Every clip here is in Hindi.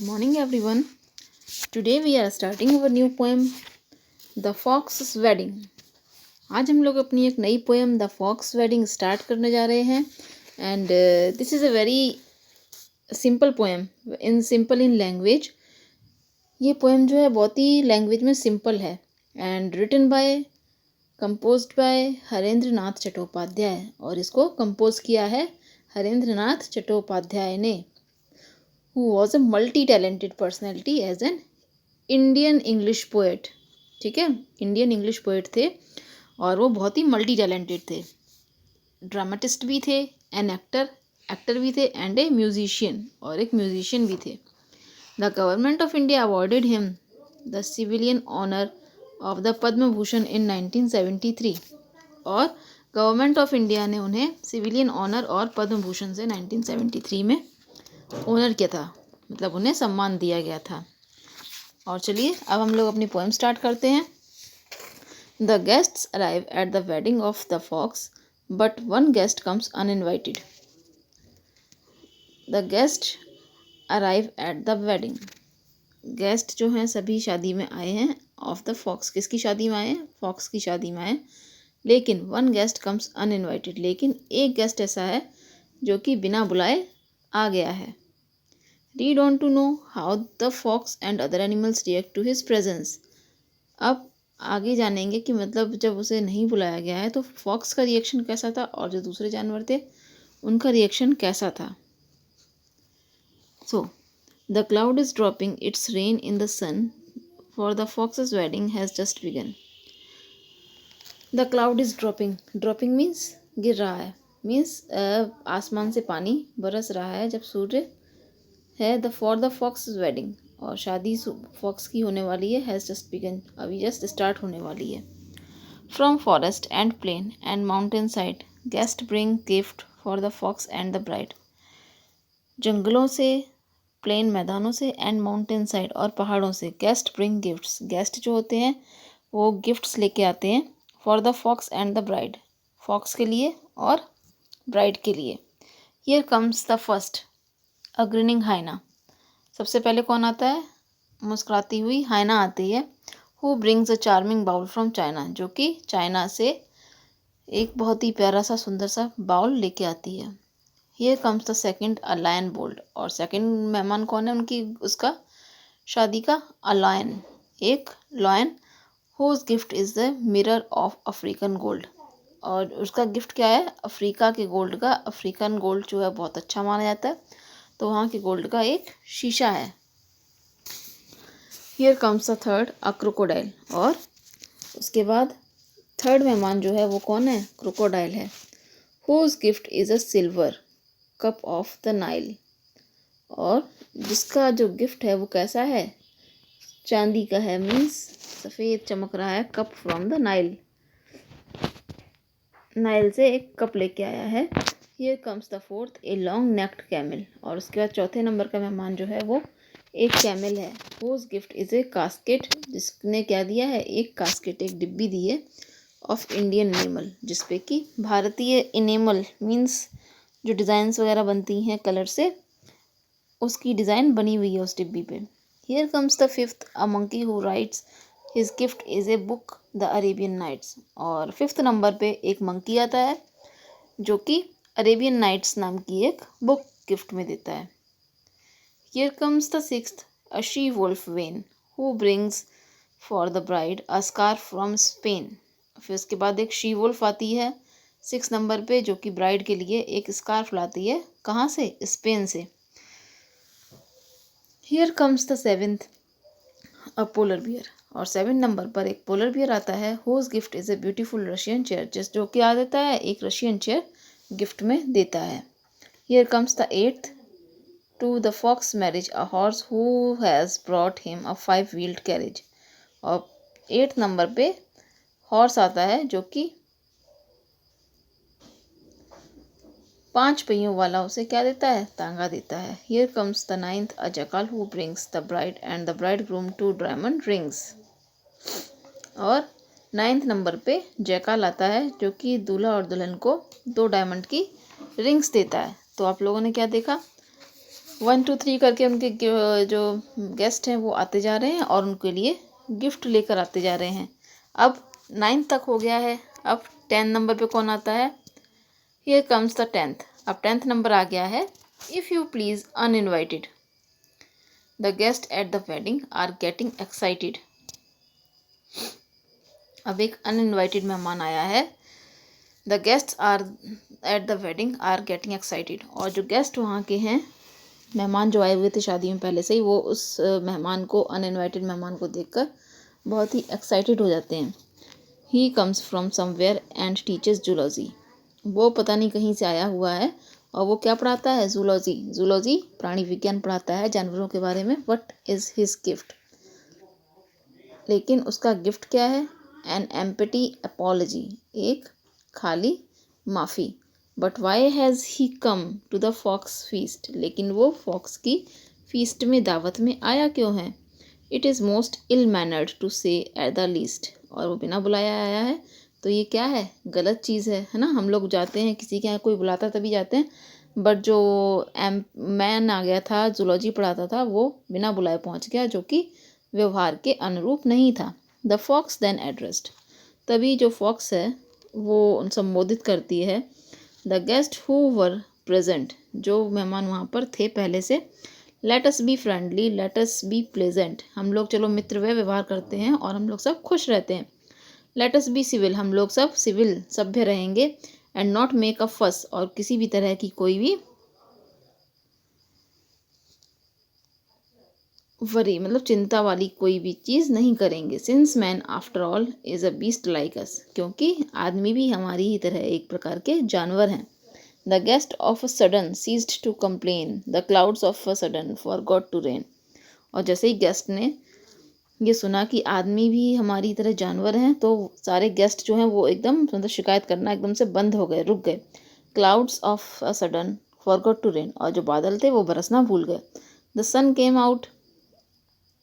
Good morning everyone. Today we are starting our new poem The Fox's Wedding. आज हम लोग अपनी एक नई poem the fox wedding start करने जा रहे हैं and this is a very simple poem in language. ये पोएम जो है बहुत ही लैंग्वेज में सिंपल है and written by composed by Harindranath Chattopadhyay, और इसको कंपोज किया है हरेंद्र नाथ चट्टोपाध्याय ने, who was a multi-talented personality as an Indian English poet. ठीक है, इंडियन इंग्लिश पोएट थे और वो बहुत ही मल्टी टैलेंटेड थे. ड्रामाटिस्ट भी थे, एन एक्टर भी थे एंड ए म्यूजिशियन, और एक म्यूजिशियन भी थे. The government of India awarded him the civilian honour of the Padma Bhushan in 1973, और गवर्नमेंट ऑफ इंडिया ने उन्हें सिविलियन ऑनर और पद्म भूषण से 1973 में ऑनर किया था, मतलब उन्हें सम्मान दिया गया था. और चलिए अब हम लोग अपनी पोएम स्टार्ट करते हैं. The guests arrive at the wedding of the fox but one guest comes uninvited. The guest arrive at the wedding. Guest जो हैं सभी शादी में आए हैं ऑफ द फॉक्स. किसकी शादी में आए हैं? फॉक्स की शादी में आए. लेकिन वन गेस्ट कम्स अनइनवाइटेड, लेकिन एक गेस्ट ऐसा है जो कि बिना बुलाए आ गया है. Read on to know how the fox and other animals react to his presence. अब आगे जानेंगे कि मतलब जब उसे नहीं बुलाया गया है तो फॉक्स का रिएक्शन कैसा था और जो दूसरे जानवर थे उनका रिएक्शन कैसा था. So, the cloud is dropping its rain in the sun, for the fox's wedding has just begun. The cloud is dropping. Dropping means गिर रहा है, means आसमान से पानी बरस रहा है जब सूर्य है. फॉर द फॉक्स वेडिंग, और शादी फॉक्स की होने वाली है. हैज़ जस्ट बिगन, अभी जस्ट स्टार्ट होने वाली है. From forest and plain and mountain side guest bring gift for the fox and the bride. जंगलों से, प्लेन मैदानों से, एंड माउंटेन साइड और पहाड़ों से गेस्ट ब्रिंग गिफ्ट्स. गेस्ट जो होते हैं वो गिफ्ट्स लेके आते हैं. For the fox and the bride, fox के लिए और ब्राइड के लिए. Here comes the first, a grinning hyena. सबसे पहले कौन आता है? मुस्कुराती हुई हाइना आती है. Who brings a charming bowl from China, जो कि चाइना से एक बहुत ही प्यारा सा सुंदर सा बाउल लेके आती है. Here comes the second, a lion bold. और सेकंड मेहमान कौन है उनकी, उसका शादी का? अ लायन, एक lion. Whose gift is the mirror of African gold. और उसका गिफ्ट क्या है? अफ्रीका के गोल्ड का. अफ्रीकन गोल्ड जो है बहुत अच्छा माना जाता है, तो वहाँ के गोल्ड का एक शीशा है. Here comes the third, a crocodile. और उसके बाद थर्ड मेहमान जो है वो कौन है? क्रोकोडाइल है. Whose gift is a silver cup of the Nile. और जिसका जो गिफ्ट है वो कैसा है? चांदी का है, मीन्स सफ़ेद चमक रहा है. Cup from the Nile, Nile से एक कप लेके आया है. Here comes the fourth, a long necked camel. और उसके बाद चौथे नंबर का मेहमान जो है वो एक कैमल है. Whose gift is a casket. जिसने क्या दिया है? एक कास्केट, एक डिब्बी दी है. ऑफ इंडियन इनेमल, जिसपे कि भारतीय इनेमल मीन्स जो डिज़ाइंस वगैरह बनती हैं कलर से, उसकी डिज़ाइन बनी हुई है उस डिब्बी पे. Here comes the fifth, a monkey who writes his gift is a book the Arabian Nights. और फिफ्थ नंबर पे एक मंकी आता है जो कि अरेबियन नाइट्स नाम की एक बुक गिफ्ट में देता है. Here comes the sixth, a she wolf when who brings for the bride a scarf from Spain. फिर उसके बाद एक शी वुल्फ आती है 6 नंबर पे, जो कि ब्राइड के लिए एक स्कार्फ लाती है. कहाँ से? स्पेन से. Here comes the seventh, a polar bear. और 7 नंबर पर एक पोलर बियर आता है. Whose gift is a beautiful Russian chair, जो कि आ देता है एक रशियन चेयर गिफ्ट में देता है. Here comes the eighth, to the fox marriage a horse who has brought him a 5-wheeled carriage. और 8 नंबर पे हॉर्स आता है जो कि 5 पहियों वाला उसे क्या देता है? तांगा देता है. Here comes the ninth, a jackal who brings the bride and the bridegroom 2 diamond rings. और 9th नंबर पे जयकाल आता है जो कि दूल्हा और दुल्हन को 2 डायमंड की रिंग्स देता है. तो आप लोगों ने क्या देखा? 1 2 3 करके उनके जो गेस्ट हैं वो आते जा रहे हैं और उनके लिए गिफ्ट लेकर आते जा रहे हैं। अब 9 तक हो गया है। अब 10 नंबर पे कौन आता है? Here comes the 10th। अब 10th नंबर आ गया है। If you please uninvited, the guest at the wedding are getting excited. अब एक अनइनवाइटेड मेहमान आया है। The guests are at the wedding are getting excited. और जो गेस्ट वहाँ के हैं, मेहमान जो आए हुए थे शादी में पहले से ही, वो उस मेहमान को, अनइनवाइटेड मेहमान को देखकर बहुत ही एक्साइटेड हो जाते हैं। He comes from somewhere and teachers zoology. वो पता नहीं कहीं से आया हुआ है और वो क्या पढ़ाता है? जूलॉजी। जूलॉजी प्राणी विज्ञान पढ़ाता है, जानवरों के बारे में। What is his gift? लेकिन उसका गिफ्ट क्या है? एन एम्प्टी अपॉलजी, एक खाली माफ़ी। But why has he come to the fox feast? लेकिन वो फॉक्स की फीस्ट में, दावत में आया क्यों है? It is most ill mannered to say at the least. और वो बिना बुलाया आया है, तो ये क्या है? गलत चीज़ है ना। हम लोग जाते हैं किसी के यहाँ, कोई बुलाता तभी जाते हैं, बट जो मैन आ गया था, जूलॉजी पढ़ाता था, वो बिना बुलाए पहुँच गया, जो कि व्यवहार के अनुरूप नहीं था। The fox then addressed. तभी जो फॉक्स है वो संबोधित करती है the guest who were present, जो मेहमान वहाँ पर थे पहले से। Let us be friendly, let us be pleasant. हम लोग चलो मित्र व्यवहार करते हैं और हम लोग सब खुश रहते हैं। लेट अस बी सिविल, हम लोग सब सिविल, सभ्य रहेंगे। एंड नॉट मेक अ फस, और किसी भी तरह की कोई भी वरी मतलब चिंता वाली कोई भी चीज़ नहीं करेंगे। Since man after all is a beast like us, क्योंकि आदमी भी हमारी ही तरह एक प्रकार के जानवर हैं। The guest of a sudden ceased to complain, the clouds of a sudden forgot to rain. और जैसे ही गेस्ट ने ये सुना कि आदमी भी हमारी तरह जानवर हैं, तो सारे गेस्ट जो हैं वो एकदम मतलब शिकायत करना एकदम से बंद हो गए, रुक गए। Clouds of a sudden forgot to rain, और जो बादल थे वो बरसना भूल गए। द सन केम आउट,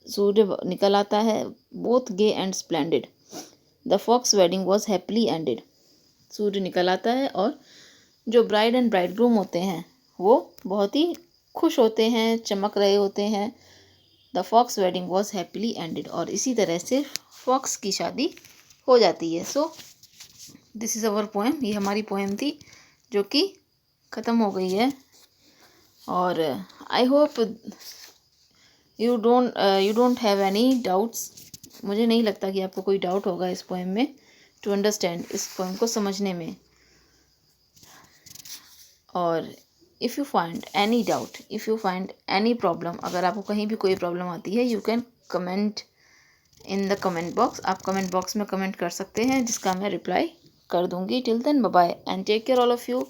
सूर्य निकल आता है। Both gay and splendid, the fox wedding was happily ended. सूर्य निकल आता है और जो ब्राइड एंड ब्राइडग्रूम होते हैं वो बहुत ही खुश होते हैं, चमक रहे होते हैं। The fox wedding was happily ended, और इसी तरह से फॉक्स की शादी हो जाती है। So this is our poem. ये हमारी पोएम थी जो कि ख़त्म हो गई है। और I hope you don't have any doubts. मुझे नहीं लगता कि आपको कोई डाउट होगा इस पोएम में, टू अंडरस्टैंड, इस पोएम को समझने में। और if you find any doubt, if you find any problem, अगर आपको कहीं भी कोई प्रॉब्लम आती है, you can comment in the comment box. आप कमेंट बॉक्स में कमेंट कर सकते हैं, जिसका मैं रिप्लाई कर दूँगी। Till then bye bye and take care all of you.